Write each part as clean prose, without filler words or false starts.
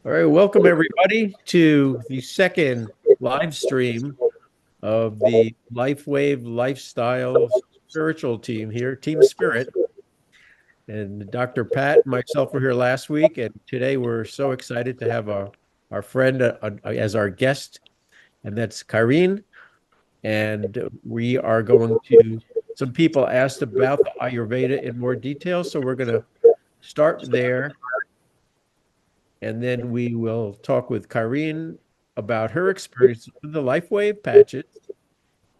All right, welcome everybody to the second live stream of the Lifewave Lifestyle Spiritual Team here, Team Spirit. And Dr. Pat and myself were here last week, and today we're so excited to have our friend as our guest, and that's Karin. And we are going to, some people asked about the Ayurveda in more detail, so we're going to start there. And then we will talk with Karin about her experience with the LifeWave patches.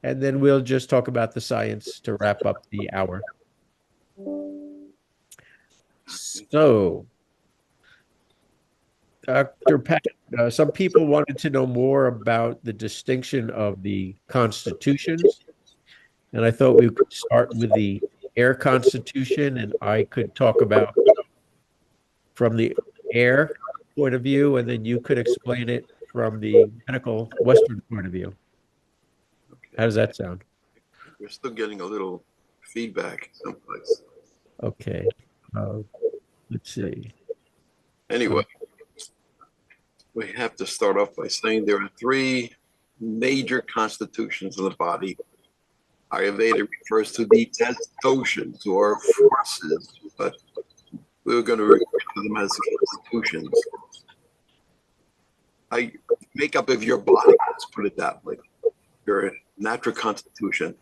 And then we'll just talk about the science to wrap up the hour. So, Dr. Pat, some people wanted to know more about the distinction of the constitutions. And I thought we could start with the air constitution, and I could talk about from the air point of view, and then you could explain it from the medical Western point of view. How Okay. does that sound? We're still getting a little feedback someplace. Okay. Uh, let's see. Anyway, Um, we have to start off by saying there are three major constitutions of the body. Ayurveda refers to the testotions or forces, but we're going to refer to them as constitutions. I Makeup of your body, let's put it that way. Your natural constitution.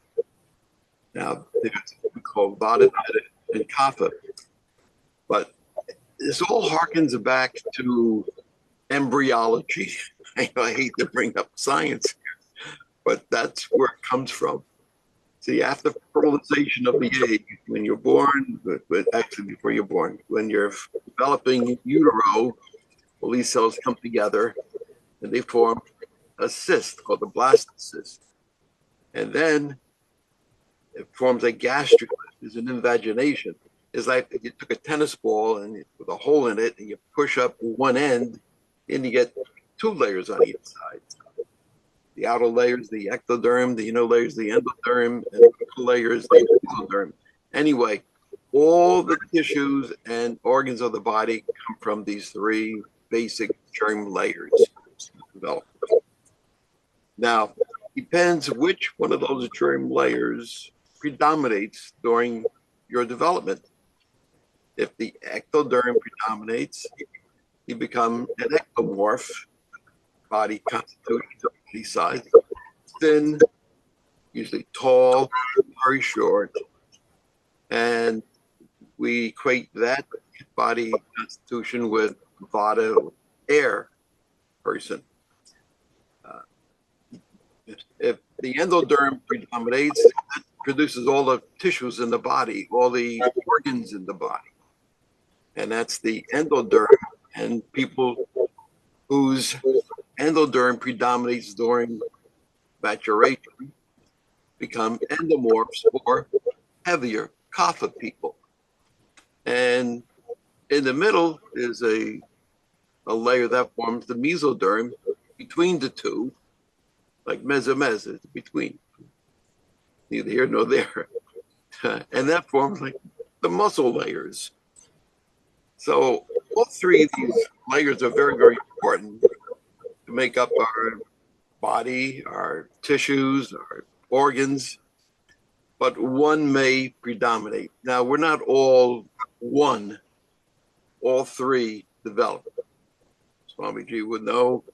Now, there's what we call Vata, Pitta, and Kapha, but this all harkens back to embryology. I hate to bring up science, but that's where it comes from. See, after fertilization of the egg, when you're born, but actually before you're born, when you're developing in utero, all these cells come together and they form a cyst called the blastocyst. And then it forms a gastrule, is an invagination. It's like if you took a tennis ball and with a hole in it and you push up one end, and you get two layers on each side. The outer layer is the ectoderm, the inner layer is the endoderm, and the upper layer is the mesoderm. Anyway, all the tissues and organs of the body come from these three basic germ layers. Now, depends which one of those germ layers predominates during your development. If the ectoderm predominates, you become an ectomorph, body constitution, body size, thin, usually tall, very short, and we equate that body constitution with Vata air person. Uh, if the endoderm predominates, that produces all the tissues in the body, all the organs in the body, and that's the endoderm. And people whose endoderm predominates during maturation become endomorphs or heavier kapha people. And in the middle is a layer that forms the mesoderm between the two, like mesomez is between, neither here nor there. And that forms like the muscle layers. So all three of these layers are very, very important to make up our body, our tissues, our organs, but one may predominate. Now, we're not all one, all three develop. Swamiji would know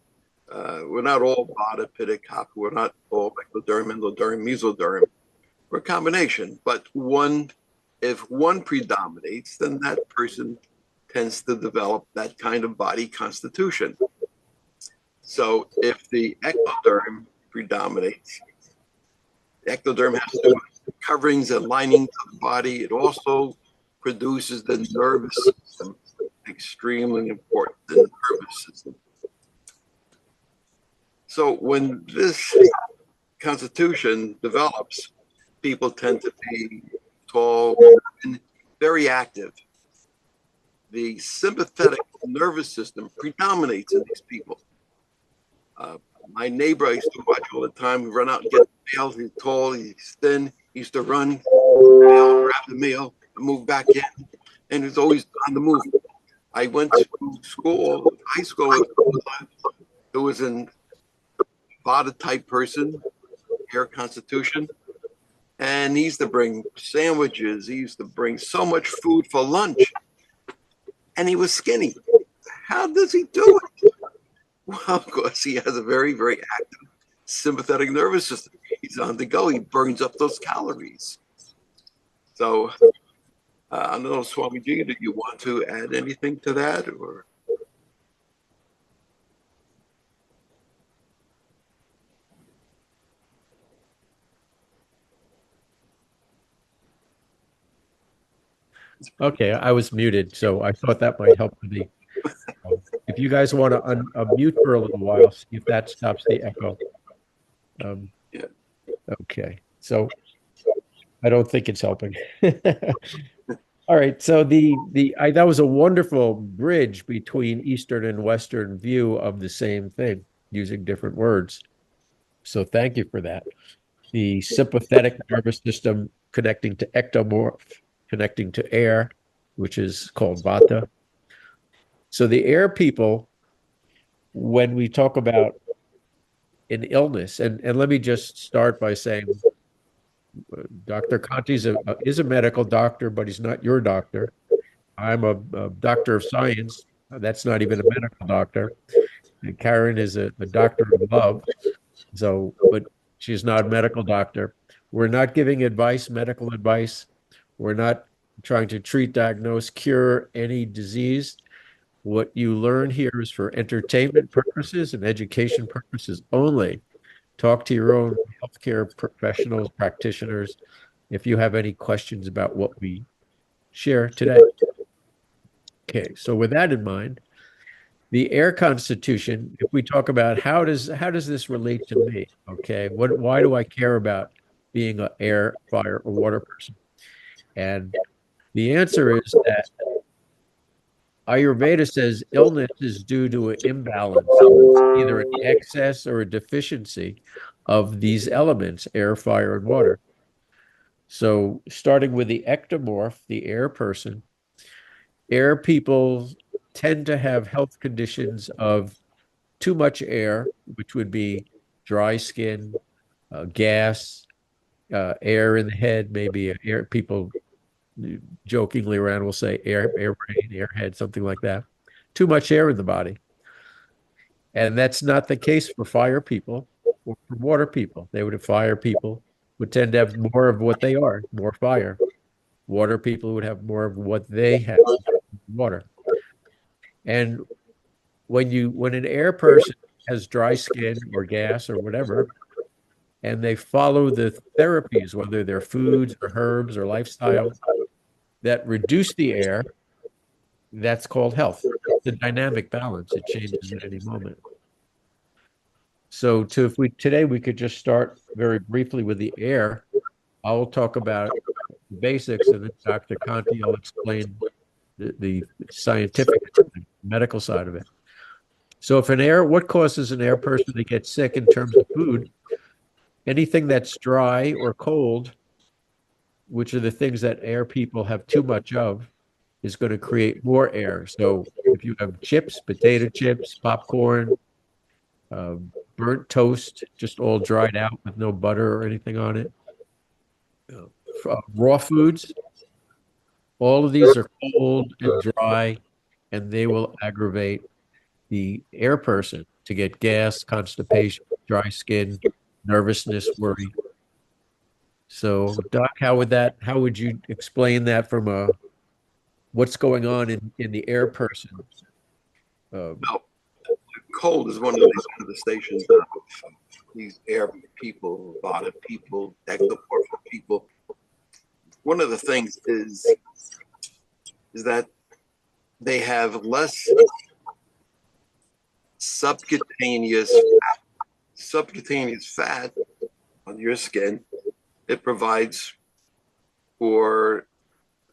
we're not all Vata, Pitta, Kapha. We're not all ectoderm, endoderm, mesoderm. We're a combination, but one, if one predominates, then that person tends to develop that kind of body constitution. So if the ectoderm predominates, the ectoderm has to do with coverings and linings of the body. It also produces the nervous system, extremely important, the nervous system. So when this constitution develops, people tend to be tall and very active. The sympathetic nervous system predominates in these people. My neighbor I used to watch all the time. He'd run out and get the mail. He's tall, he's thin. He used to run, grab the mail, and move back in, and he's always on the move. I went to school, high school, with who was an Vata type person, hair constitution. And he used to bring sandwiches. He used to bring so much food for lunch. And he was skinny. How does he do it? Well, of course, he has a very, very active sympathetic nervous system. He's on the go. He burns up those calories. So I don't know, Swamiji, do you want to add anything to that? Or Okay, I was muted, so I thought that might help with the. If you guys want to unmute for a little while, see if that stops the echo. Yeah. Okay, so I don't think it's helping. All right, so that was a wonderful bridge between Eastern and Western view of the same thing using different words. So thank you for that. The sympathetic nervous system connecting to ectomorph, connecting to air, which is called vata. So the air people, when we talk about an illness, and let me just start by saying Dr. Conti is a medical doctor, but he's not your doctor. I'm a doctor of science. That's not even a medical doctor. And Karin is a doctor of love. So, but she's not a medical doctor. We're not giving advice, medical advice. We're not trying to treat, diagnose, cure any disease. What you learn here is for entertainment purposes and education purposes only. Talk to your own healthcare professionals, practitioners, if you have any questions about what we share today. Okay, so with that in mind, the air constitution, if we talk about how does this relate to me? Okay, why do I care about being an air, fire, or water person? And the answer is that Ayurveda says illness is due to an imbalance, either an excess or a deficiency of these elements, air, fire, and water. So starting with the ectomorph, the air person, air people tend to have health conditions of too much air, which would be dry skin, gas, air in the head, maybe air. People jokingly around will say air brain, airhead, something like that. Too much air in the body. And that's not the case for fire people or for water people. They would have fire people would tend to have more of what they are, more fire. Water people would have more of what they have, water. And when an air person has dry skin or gas or whatever, and they follow the therapies, whether they're foods or herbs or lifestyle, that reduce the air, that's called health. It's a dynamic balance. It changes at any moment. So if we today we could just start very briefly with the air. I'll talk about the basics, and then Dr. Conti will explain the scientific, medical side of it. So what causes an air person to get sick in terms of food? Anything that's dry or cold, which are the things that air people have too much of, is going to create more air. So if you have chips, potato chips, popcorn, uh, burnt toast, just all dried out with no butter or anything on it, raw foods, all of these are cold and dry, and they will aggravate the air person to get gas, constipation, dry skin, nervousness, worry. So, Doc, how would you explain that from what's going on in the air person? now, cold is one of these manifestations of these air people, Vata people, ectoplasm people. One of the things is that they have less subcutaneous fat on your skin. It provides for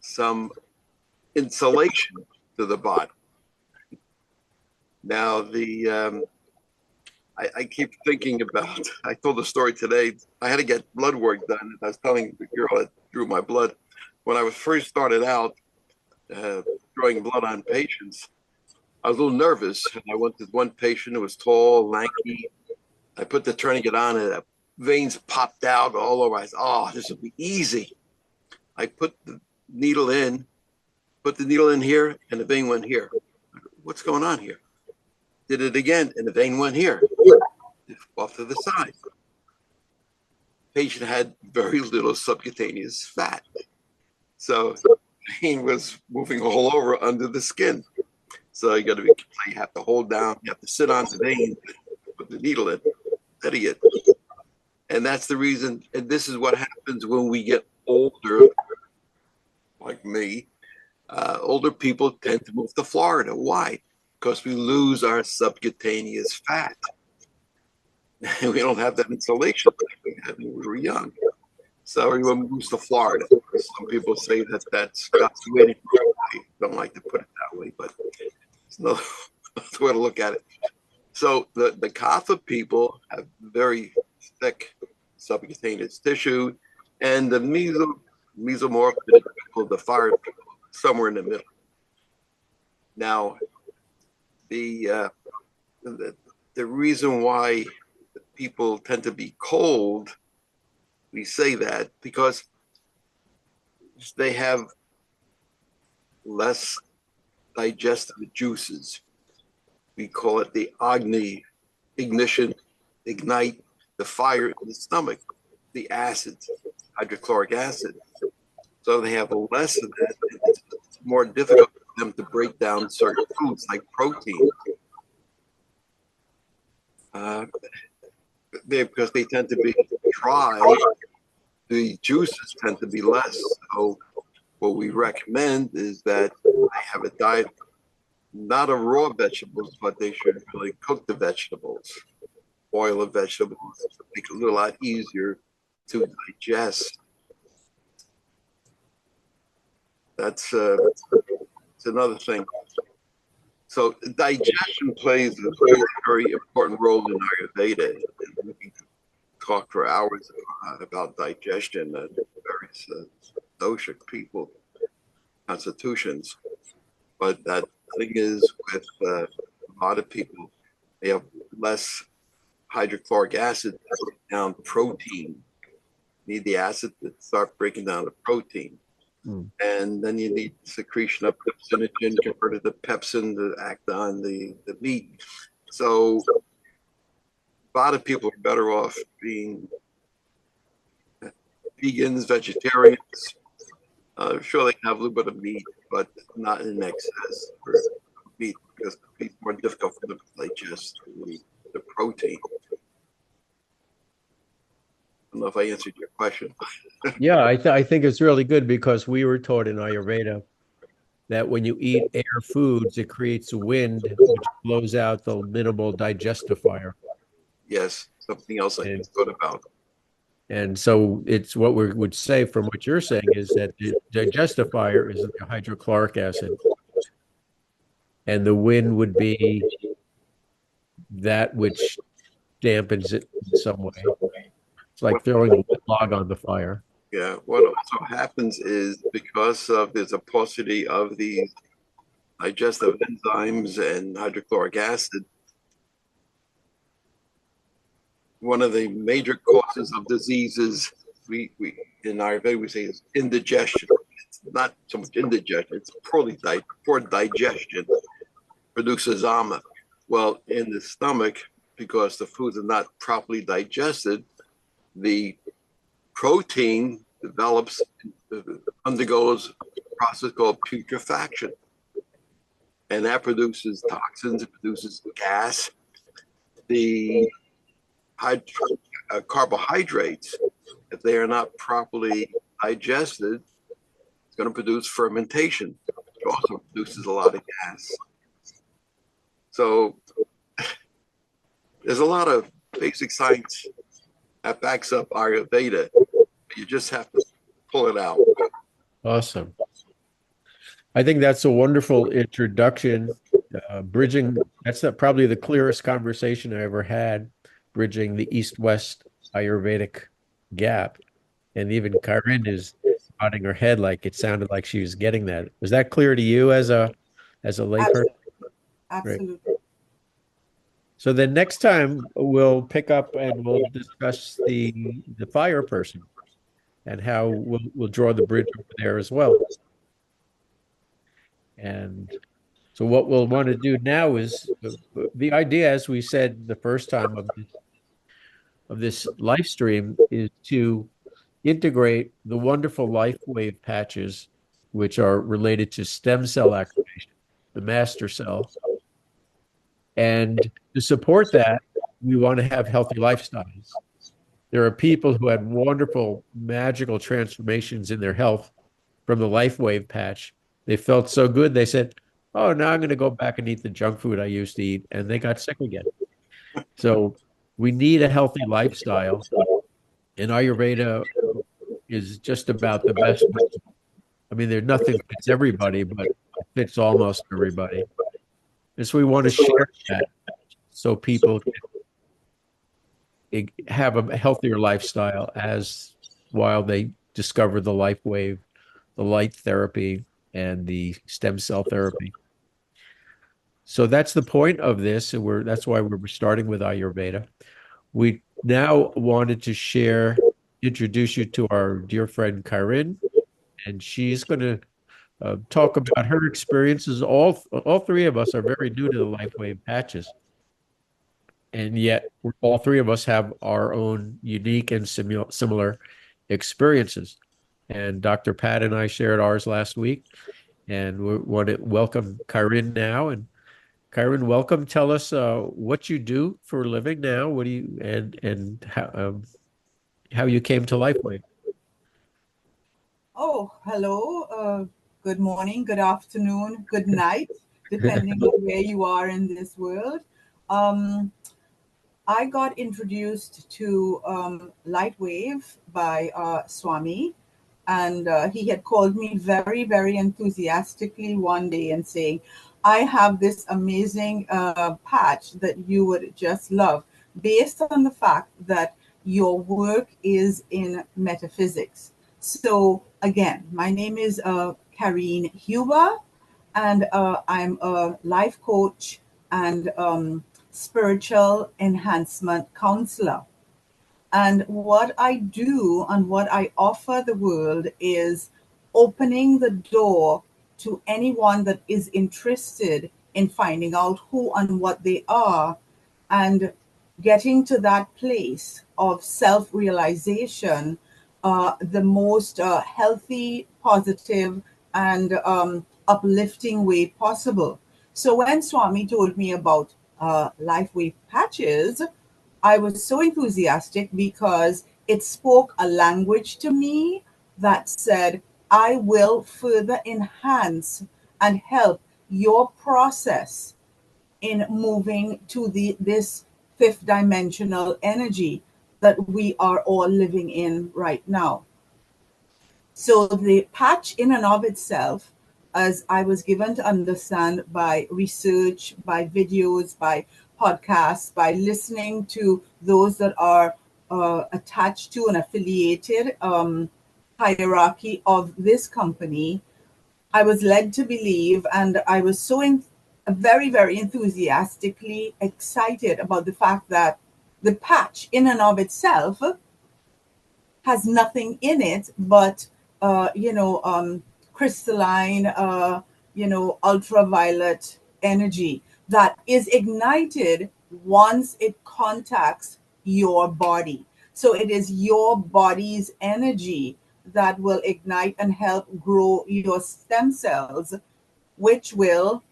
some insulation to the body. Now, I keep thinking about. I told a story today. I had to get blood work done. I was telling the girl that drew my blood when I was first started out. drawing blood on patients, I was a little nervous. I went to one patient who was tall, lanky. I put the tourniquet on and the veins popped out all over. I said, oh, this will be easy. I put the needle in here, and the vein went here. What's going on here? Did it again, and the vein went here, off to the side. Patient had very little subcutaneous fat. So the vein was moving all over under the skin. So you have to hold down, you have to sit on the vein, put the needle in, idiot. And that's the reason, and this is what happens when we get older, like me. Older people tend to move to Florida. Why? Because we lose our subcutaneous fat. We don't have that insulation like we had when we were young. So everyone moves to Florida. Some people say that that's God's way. I don't like to put it that way, but it's another way to look at it. So the Kapha people have very thick subcutaneous tissue, and the mesomorphic people, the fire people, somewhere in the middle. Now, the reason why people tend to be cold, we say that because they have less digestive juices. We call it the ignite the fire in the stomach, the acids, hydrochloric acid. So they have less of that. It's more difficult for them to break down certain foods like protein. Because they tend to be dry, the juices tend to be less. So what we recommend is that they have a diet not of raw vegetables, but they should really cook the vegetables, boil the vegetables, make it a lot easier to digest. That's another thing. So digestion plays a very, very important role in Ayurveda. And we can talk for hours about digestion and various dosha people, constitutions. But that thing is with a lot of people, they have less hydrochloric acid to break down protein. You need the acid to start breaking down the protein. And then you need secretion of pepsinogen converted to pepsin to act on the meat. So a lot of people are better off being vegans, vegetarians. Sure, they can have a little bit of meat, but not in excess for meat because it's more difficult for them to digest the protein. I don't know if I answered your question. Yeah, I think it's really good because we were taught in Ayurveda that when you eat air foods, it creates wind, which blows out the minimal digestifier. Yes, something else I just thought about. And so it's what we would say from what you're saying is that the digestifier is the hydrochloric acid. And the wind would be that which dampens it in some way. It's like throwing a wet log on the fire. Yeah, what also happens is because of there's a paucity of the digestive enzymes and hydrochloric acid, one of the major causes of diseases we in Ayurveda we say is indigestion. It's not so much indigestion, it's poor digestion produces ama. Well, in the stomach, because the foods are not properly digested, the protein undergoes a process called putrefaction. And that produces toxins, it produces gas. The carbohydrates, if they are not properly digested, it's going to produce fermentation, which also produces a lot of gas. So there's a lot of basic science that backs up Ayurveda. You just have to pull it out. Awesome. I think that's a wonderful introduction. Bridging, that's probably the clearest conversation I ever had, bridging the East-West Ayurvedic gap. And even Karin is nodding her head like it sounded like she was getting that. Was that clear to you as a layperson? Great. Absolutely. So then next time we'll pick up and we'll discuss the fire person and how we'll draw the bridge over there as well. And so what we'll want to do now is the idea, as we said the first time of this live stream, is to integrate the wonderful Lifewave patches, which are related to stem cell activation, the master cell. And to support that, we want to have healthy lifestyles. There are people who had wonderful, magical transformations in their health from the Lifewave patch. They felt so good, they said, oh, now I'm going to go back and eat the junk food I used to eat. And they got sick again. So we need a healthy lifestyle. And Ayurveda is just about the best. I mean, there's nothing fits everybody, but it fits almost everybody. And so we want to share that so people can have a healthier lifestyle as while they discover the Lifewave, the light therapy, and the stem cell therapy. So that's the point of this. And that's why we're starting with Ayurveda. We now wanted to introduce you to our dear friend Karin, and she's going to talk about her experiences. All three of us are very new to the Lifewave patches, and yet all three of us have our own unique and similar experiences. And Dr. Pat and I shared ours last week, and we want to welcome Karin now. And Karin, welcome. Tell us what you do for a living now. What do you and how you came to Lifewave. Oh, hello. Good morning, good afternoon, good night, depending on where you are in this world. I got introduced to Lightwave by Swami, and he had called me very, very enthusiastically one day and saying, I have this amazing patch that you would just love, based on the fact that your work is in metaphysics. So again, my name is Karin Huber, and I'm a life coach and spiritual enhancement counselor. And what I do and what I offer the world is opening the door to anyone that is interested in finding out who and what they are and getting to that place of self-realization, the most healthy, positive, and uplifting way possible. So when Swami told me about Lifewave patches, I was so enthusiastic because it spoke a language to me that said, I will further enhance and help your process in moving to this fifth dimensional energy that we are all living in right now. So the patch in and of itself, as I was given to understand by research, by videos, by podcasts, by listening to those that are attached to an affiliated hierarchy of this company, I was led to believe, and I was very, very enthusiastically excited about the fact that the patch in and of itself has nothing in it but crystalline, ultraviolet energy that is ignited once it contacts your body. So it is your body's energy that will ignite and help grow your stem cells, which will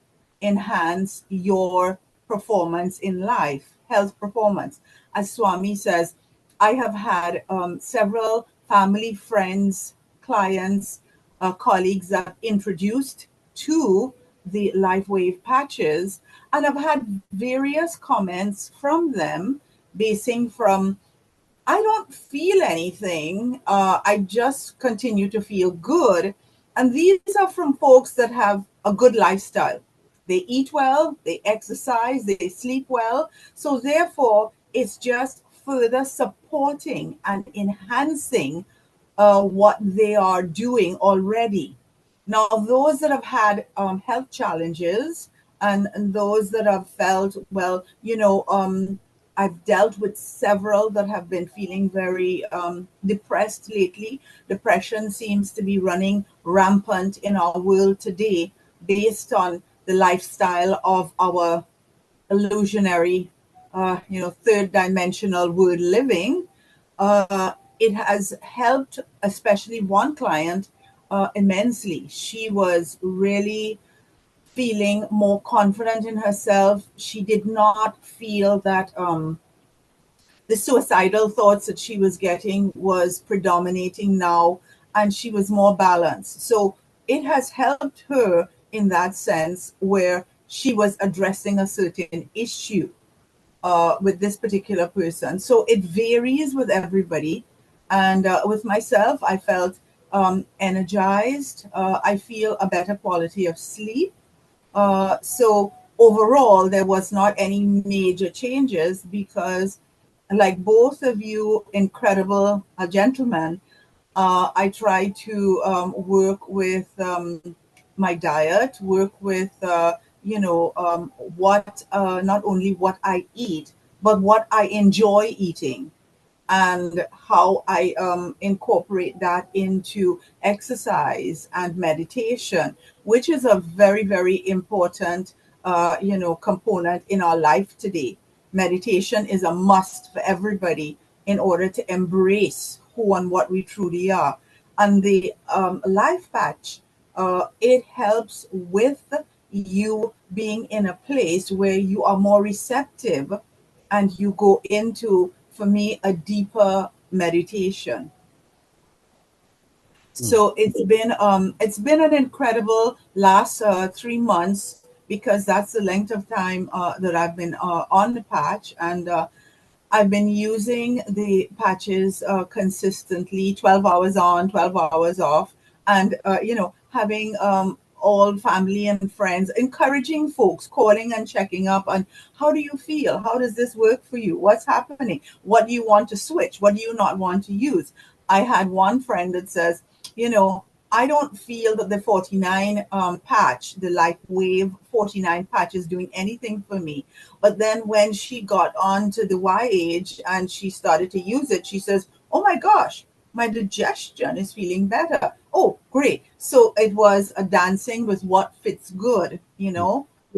enhance your performance in life, health performance. As Swami says, I have had several family, friends, clients, colleagues that introduced to the Lifewave patches, and I've had various comments from them, basing from, I don't feel anything. I just continue to feel good. And these are from folks that have a good lifestyle. They eat well, they exercise, they sleep well. So therefore, it's just further supporting and enhancing what they are doing already. Now, those that have had health challenges, and those that have felt, well, I've dealt with several that have been feeling very depressed lately. Depression seems to be running rampant in our world today based on the lifestyle of our illusionary, third dimensional world living. It has helped, especially one client, immensely. She was really feeling more confident in herself. She did not feel that the suicidal thoughts that she was getting was predominating now, and she was more balanced. So it has helped her in that sense where she was addressing a certain issue with this particular person. So it varies with everybody. And with myself, I felt energized. I feel a better quality of sleep. So overall, there was not any major changes because, like both of you, incredible gentlemen, I try to work with my diet, work with what not only what I eat, but what I enjoy eating, and how I incorporate that into exercise and meditation, which is a very, very important, component in our life today. Meditation is a must for everybody in order to embrace who and what we truly are. And the life patch, it helps with you being in a place where you are more receptive and you go into, for me, a deeper meditation. So it's been an incredible last 3 months, because that's the length of time that I've been on the patch, and I've been using the patches consistently, 12 hours on, 12 hours off, and having all family and friends encouraging folks, calling and checking up on how do you feel, how does this work for you, what's happening, what do you want to switch, what do you not want to use. I had one friend that says, I don't feel that the 49 patch, the Lifewave 49 patch, is doing anything for me. But then when she got on to the Y age and she started to use it, she says, oh my gosh, my digestion is feeling better. Oh, great. So it was a dancing with what fits good.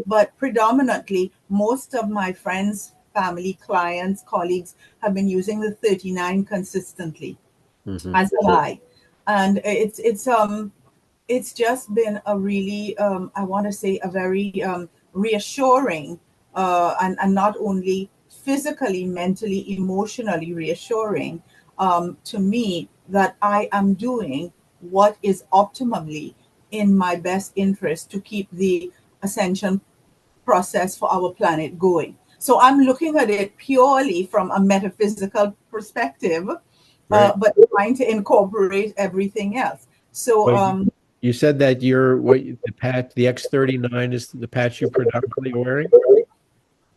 But predominantly, most of my friends, family, clients, colleagues have been using the 39 consistently, Mm-hmm. as have I. And it's just been a really, I want to say, a very reassuring, and not only physically, mentally, emotionally reassuring, to me, that I am doing what is optimally in my best interest to keep the ascension process for our planet going. So I'm looking at it purely from a metaphysical perspective, Right. but trying to incorporate everything else. So But you said that the X39 is the patch you're predominantly wearing,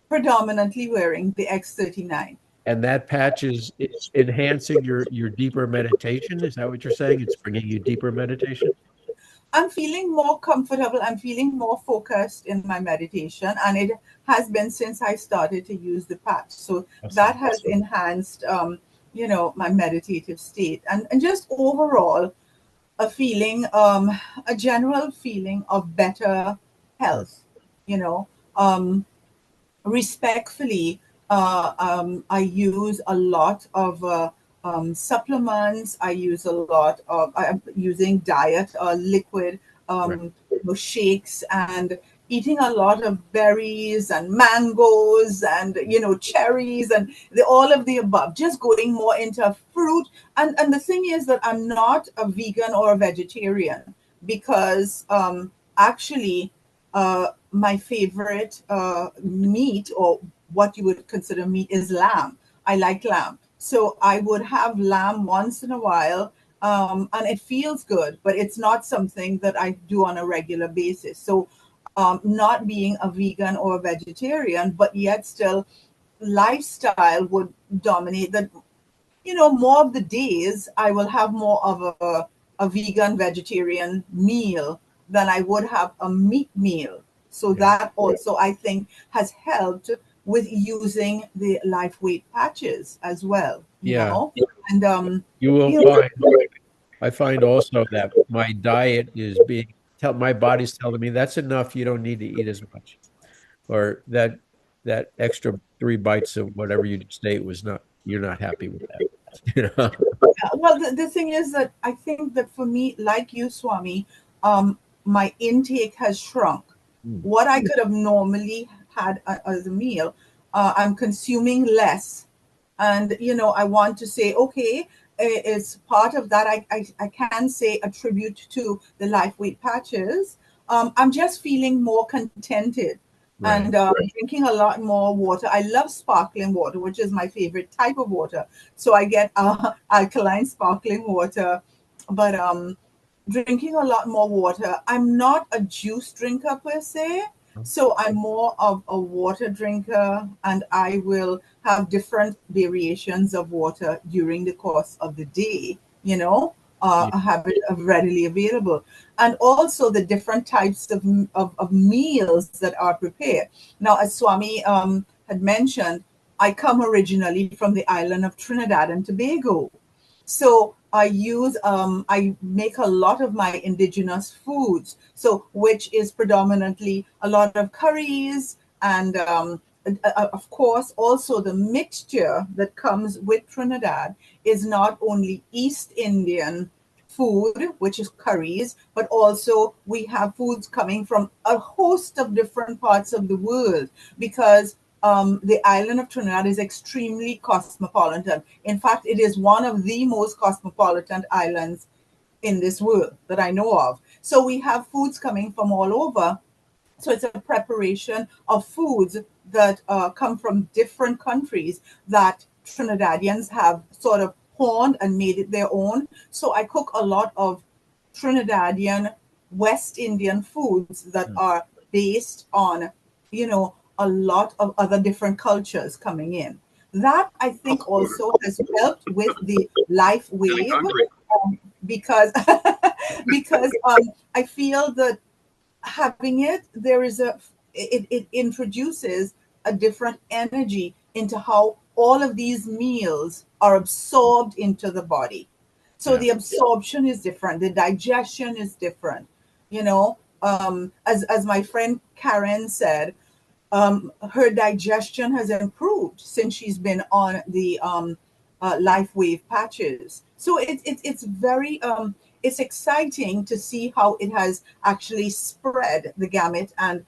predominantly wearing the X39. and that patch is enhancing your deeper meditation. Is that what you're saying? It's bringing you deeper meditation. I'm feeling more comfortable. I'm feeling more focused in my meditation, and it has been since I started to use the patch. So that Awesome. has enhanced, my meditative state, and just overall a feeling, a general feeling of better health. You know, um, respectfully, I use a lot of supplements. I use a lot of, I'm using diet, liquid, Right. shakes, and eating a lot of berries and mangoes and cherries and all of the above. Just going more into fruit. And the thing is that I'm not a vegan or a vegetarian, because actually, my favorite meat, or what you would consider meat, is lamb. I like lamb. So I would have lamb once in a while, and it feels good, but it's not something that I do on a regular basis. So, not being a vegan or a vegetarian, but yet still lifestyle would dominate. That more of the days I will have more of a vegan vegetarian meal than I would have a meat meal. So Yeah. that also I think has helped with using the life weight patches as well, Yeah. and You will you know, find, I find also that my diet is being, my body's telling me that's enough. You don't need to eat as much. Or that extra 3 bites of whatever you just ate was not, you're not happy with that. You know? well, the thing is that I think that for me, like you, Swami, my intake has shrunk. Mm. What I could have normally had as a meal, I'm consuming less. And, I want to say, okay, it's part of that. I can say attribute to the life weight patches. I'm just feeling more contented Right. and drinking a lot more water. I love sparkling water, which is my favorite type of water. So I get alkaline sparkling water, but drinking a lot more water. I'm not a juice drinker per se, so I'm more of a water drinker, and I will have different variations of water during the course of the day. Yeah. I have it readily available, and also the different types of meals that are prepared. Now, as Swami had mentioned, I come originally from the island of Trinidad and Tobago. So I make a lot of my indigenous foods. So which is predominantly a lot of curries and of course also the mixture that comes with Trinidad is not only East Indian food, which is curries, but also we have foods coming from a host of different parts of the world because the island of Trinidad is extremely cosmopolitan. In fact, it is one of the most cosmopolitan islands in this world that I know of. So we have foods coming from all over. So it's a preparation of foods that come from different countries that Trinidadians have sort of honed and made it their own. So I cook a lot of Trinidadian West Indian foods that are based on, a lot of other different cultures coming in. That I think also has helped with the life Getting wave hungry. because because I feel that having it, it introduces a different energy into how all of these meals are absorbed into the body. So Yeah. the absorption is different, the digestion is different. As my friend Karin said, her digestion has improved since she's been on the Lifewave patches. So it's very it's exciting to see how it has actually spread the gamut, and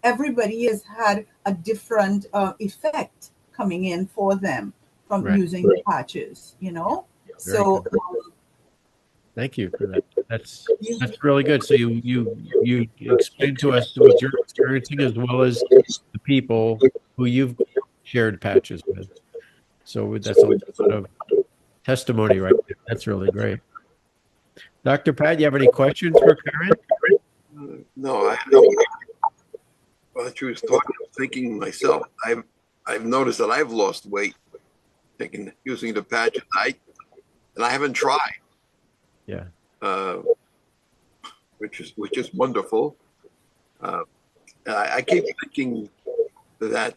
everybody has had a different effect coming in for them from Right. using the patches. Very So good. Thank you for that. That's really good. So you explained to us what you're experiencing as well as the people who you've shared patches with. So that's a lot of testimony right there. That's really great. Dr. Pat, you have any questions for Karen? No, while she was talking, I was thinking myself. I've noticed that I've lost weight using the patch at night, and I haven't tried, Yeah. uh, which is wonderful. And I keep thinking that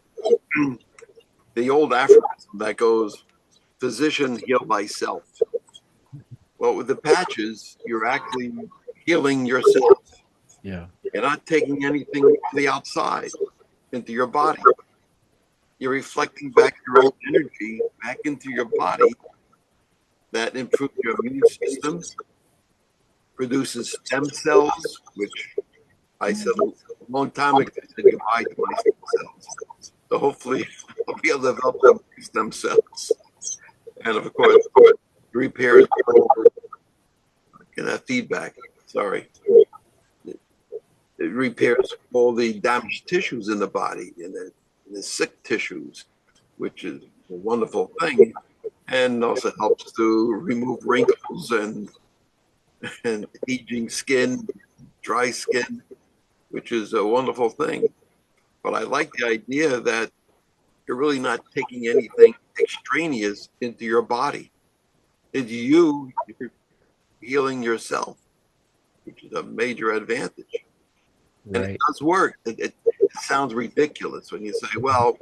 the old aphorism that goes, "Physician, heal thyself." Well, with the patches, you're actually healing yourself. Yeah. You're not taking anything from the outside into your body. You're reflecting back your own energy back into your body that improves your immune system, produces stem cells, which I said a long time ago, I said goodbye to my stem cells. So hopefully I'll be able to develop them stem cells. And of course, it repairs that feedback. Sorry. It repairs all the damaged tissues in the body and the sick tissues, which is a wonderful thing. And also helps to remove wrinkles and aging skin, dry skin, which is a wonderful thing. But I like the idea that you're really not taking anything extraneous into your body. It's you're healing yourself, which is a major advantage. And it Right. does work. It sounds ridiculous when you say, well,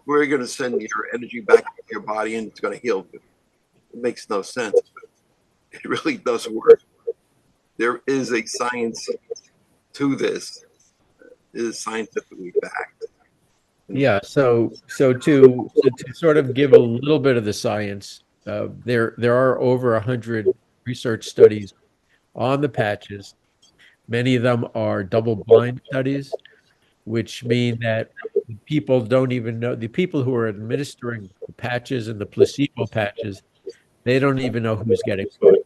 we're going to send your energy back into your body and it's going to heal you. It makes no sense. It really does work. There is a science to this. It is scientifically backed. Yeah. So to sort of give a little bit of the science, there are over 100 research studies on the patches. Many of them are double-blind studies, which mean that people don't even know, the people who are administering the patches and the placebo patches, they don't even know who's getting what.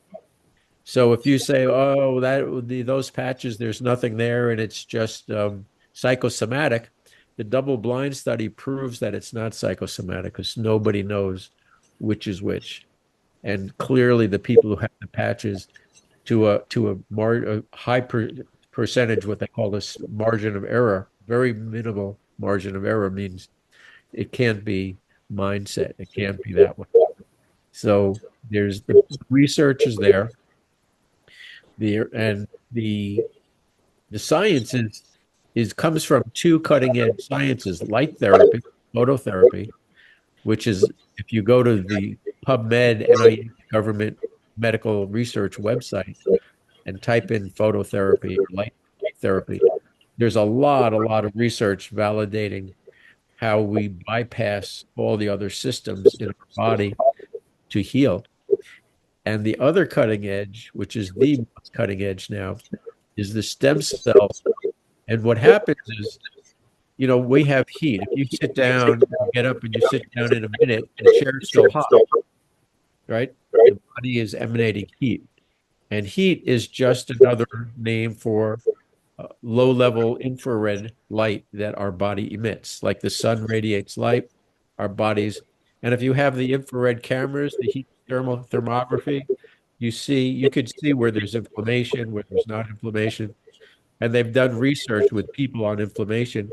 So if you say, "Oh, those patches, there's nothing there, and it's just psychosomatic," the double-blind study proves that it's not psychosomatic because nobody knows which is which. And clearly, the people who have the patches a high percentage, what they call this margin of error, very minimal margin of error means it can't be mindset. It can't be that way. So there's the research is there. The science is comes from two cutting edge sciences: light therapy, phototherapy, which is if you go to the PubMed NIH government medical research website and type in phototherapy or light therapy, there's a lot of research validating how we bypass all the other systems in our body to heal. And the other cutting edge, which is the most cutting edge now, is the stem cell. And what happens is, we have heat. If you sit down, you get up and you sit down in a minute, the chair's still hot, right? The body is emanating heat. And heat is just another name for low-level infrared light that our body emits. Like the sun radiates light, our bodies. And if you have the infrared cameras, the heat thermography, you could see where there's inflammation, where there's not inflammation. And they've done research with people on inflammation.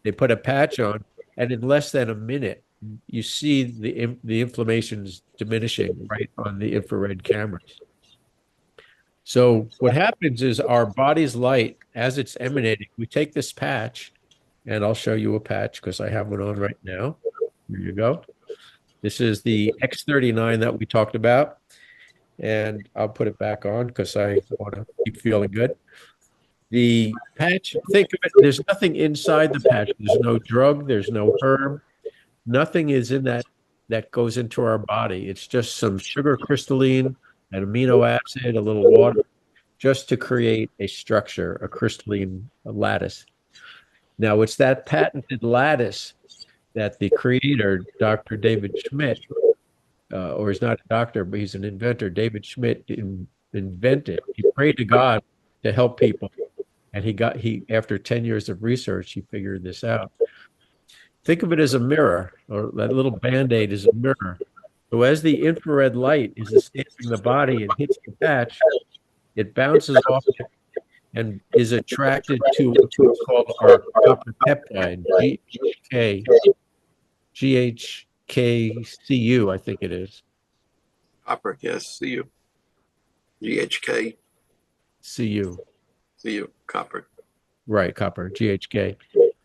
They put a patch on, and in less than a minute, you see the inflammation's diminishing right on the infrared cameras. So what happens is our body's light, as it's emanating, we take this patch, and I'll show you a patch because I have one on right now. Here you go. This is the X39 that we talked about, and I'll put it back on because I want to keep feeling good. The patch, think of it, there's nothing inside the patch. There's no drug, there's no herb, nothing is in that goes into our body. It's just some sugar crystalline, an amino acid, a little water, just to create a structure, a crystalline lattice. Now, it's that patented lattice that the creator, Dr. David Schmidt, or he's not a doctor, but he's an inventor, David Schmidt invented. He prayed to God to help people. And after 10 years of research, he figured this out. Think of it as a mirror, or that little Band-Aid is a mirror. So as the infrared light is escaping the body and hits the patch, it bounces off it and is attracted to what's called our copper peptide, GHKCU, I think it is. Copper, yes, CU. GHK, CU. CU, copper. Right, copper, GHK.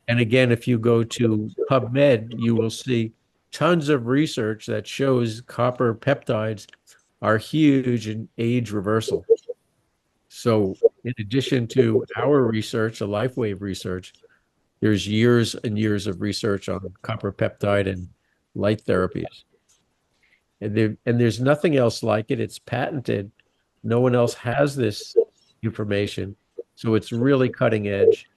And again, if you go to PubMed, you will see tons of research that shows copper peptides are huge in age reversal. So in addition to our research, the Lifewave research, there's years and years of research on copper peptide and light therapies. And there's nothing else like it. It's patented. No one else has this information. So it's really cutting edge.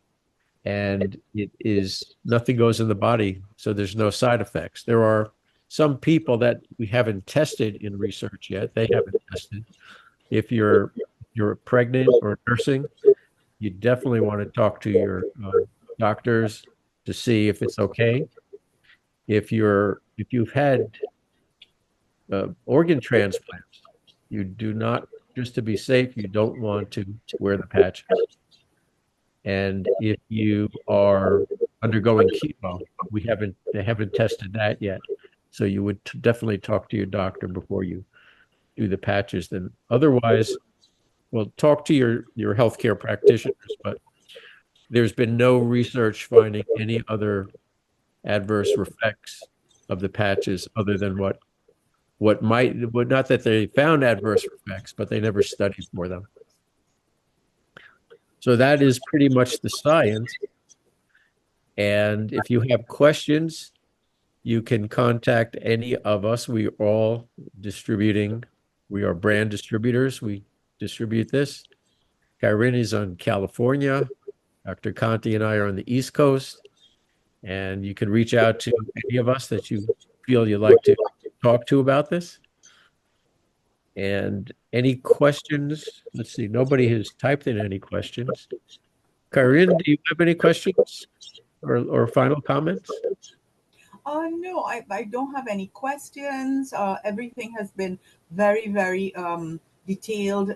And it is nothing goes in the body, so there's no side effects. There are some people that we haven't tested in research yet. They haven't tested. If you're pregnant or nursing, you definitely want to talk to your doctors to see if it's okay. If you've had organ transplants, you do not, just to be safe, you don't want to wear the patches. And if you are undergoing chemo. They haven't tested that yet. So you would definitely talk to your doctor before you do the patches. Then otherwise, well, talk to your healthcare practitioners, but there's been no research finding any other adverse effects of the patches other than what might, well, not that they found adverse effects, but they never studied for them. So that is pretty much the science. And if you have questions, you can contact any of us. We are all distributing. We are brand distributors. We distribute this. Karin is on California. Dr. Conti and I are on the East Coast. And you can reach out to any of us that you feel you'd like to talk to about this. And any questions? Let's see, nobody has typed in any questions. Karin, do you have any questions or final comments? No, I don't have any questions. Everything has been very, very detailed,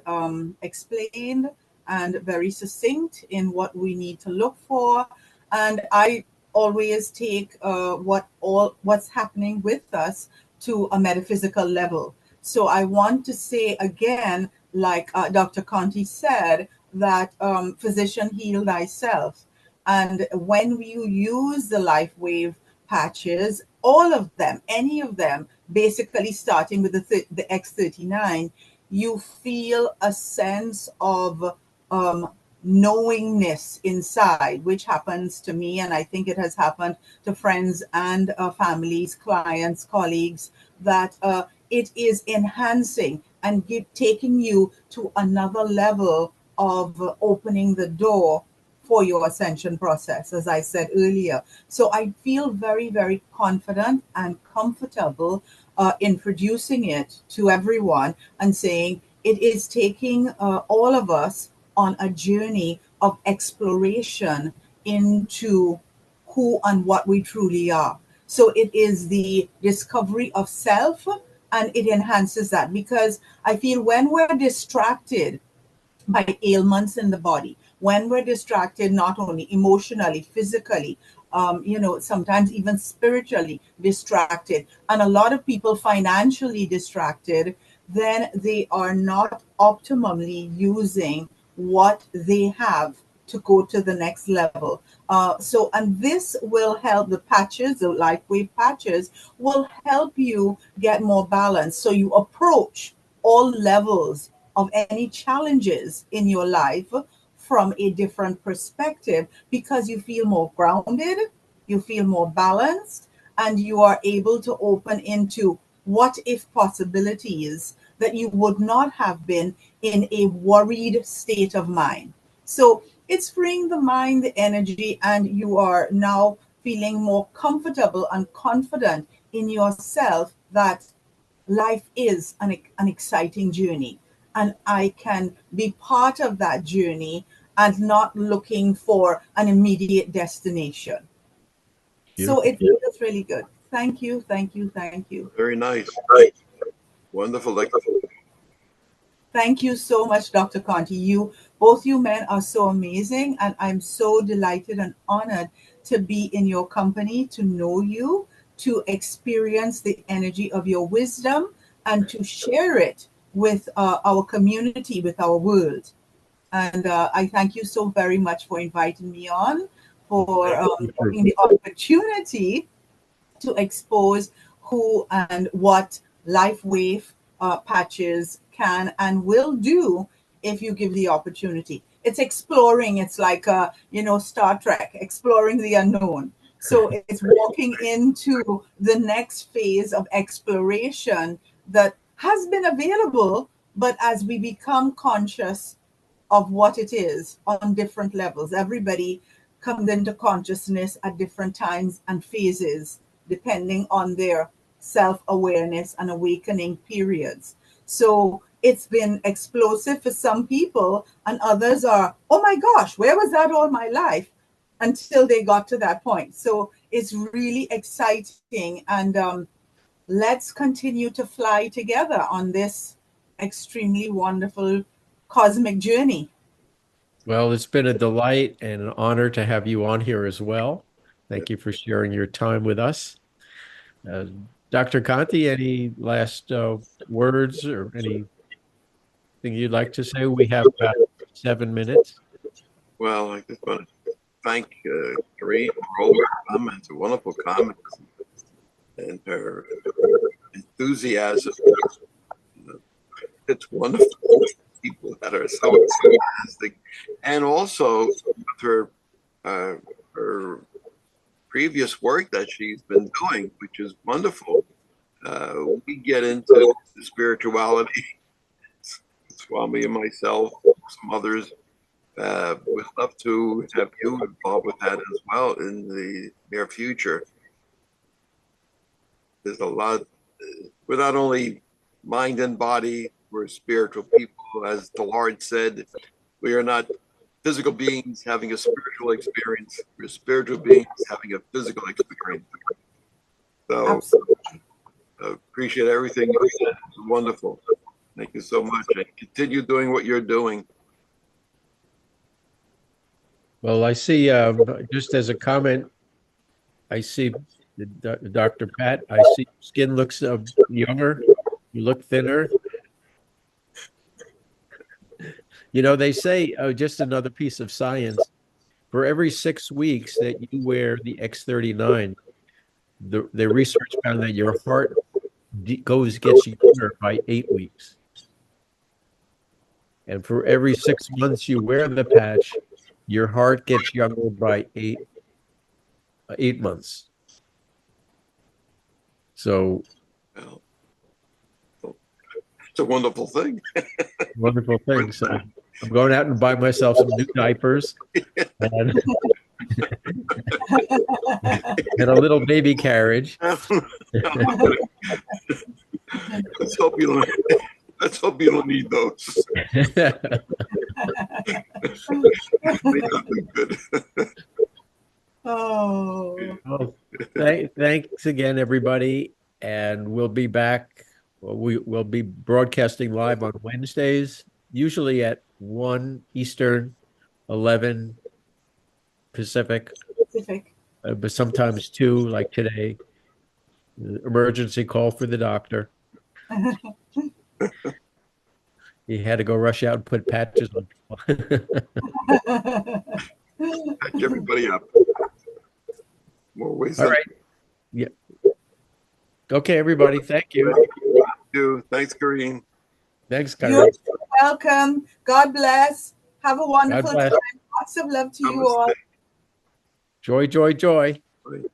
explained, and very succinct in what we need to look for. And I always take what's happening with us to a metaphysical level. So I want to say again, like Dr. Conti said, that physician heal thyself. And when you use the LifeWave patches, all of them, any of them, basically starting with the X39, you feel a sense of um, knowingness inside, which happens to me, and I think it has happened to friends and families, clients, colleagues, that it is enhancing and taking you to another level of opening the door for your ascension process, as I said earlier. So I feel very, very confident and comfortable in producing it to everyone and saying it is taking all of us on a journey of exploration into who and what we truly are. So it is the discovery of self, and it enhances that, because I feel when we're distracted by ailments in the body, when we're distracted, not only emotionally, physically, sometimes even spiritually distracted, and a lot of people financially distracted, then they are not optimally using what they have to go to the next level. And this will help. The patches, the LifeWave patches, will help you get more balance. So you approach all levels of any challenges in your life from a different perspective, because you feel more grounded, you feel more balanced, and you are able to open into what if possibilities that you would not have been in a worried state of mind. So it's freeing the mind, the energy, and you are now feeling more comfortable and confident in yourself that life is an exciting journey, and I can be part of that journey and not looking for an immediate destination. So Beautiful. it feels really good. Thank you, thank you, thank you. Very nice. Wonderful. Thank you so much, Dr. Conti. Both you men are so amazing, and I'm so delighted and honored to be in your company, to know you, to experience the energy of your wisdom, and to share it with our community, with our world. And I thank you so very much for inviting me on, for having the opportunity to expose who and what LifeWave patches can and will do if you give the opportunity. It's exploring. It's like, Star Trek, exploring the unknown. So it's walking into the next phase of exploration that has been available, but as we become conscious of what it is on different levels, everybody comes into consciousness at different times and phases, depending on their self awareness and awakening periods. So it's been explosive for some people, and others are, oh my gosh, where was that all my life? Until they got to that point. So it's really exciting. And let's continue to fly together on this extremely wonderful cosmic journey. Well, it's been a delight and an honor to have you on here as well. Thank you for sharing your time with us. Dr. Conti, any last words or anything you'd like to say? We have about 7 minutes. Well, I just want to thank Karin for all her comments, wonderful comments, and her enthusiasm. It's wonderful. People that are so enthusiastic, and also with her previous work that she's been doing, which is wonderful. We get into the spirituality, Swami and myself, some others. We'd love to have you involved with that as well in the near future. There's a lot. We're not only mind and body, we're spiritual people. As the Lord said, we are not physical beings having a spiritual experience. We're spiritual beings having a physical experience. So appreciate everything you said. It was wonderful. Thank you so much. And continue doing what you're doing. Well, I see, just as a comment, I see Dr. Pat, I see skin looks younger, you look thinner. You know, they say, just another piece of science, for every 6 weeks that you wear the X39, the research found that your heart gets younger by 8 weeks. And for every 6 months you wear the patch, your heart gets younger by 8 months. So Well, it's a wonderful thing. wonderful thing. So I'm going out and buy myself some new diapers and, and a little baby carriage. Let's hope you don't need those. May not be good. Oh, Well, thanks again, everybody. And we'll be back. We'll be broadcasting live on Wednesdays, usually at 1 Eastern, 11 Pacific, but sometimes 2, like today. Emergency call for the doctor. He had to go rush out and put patches on people. Catch everybody up. More ways. All right. Yeah. Okay, everybody. Thank you. Thanks, Karin. Thanks, Karin. you're welcome. God bless. Have a wonderful God bless. time. Lots of love to you Namaste. all. Joy, joy, joy. Right.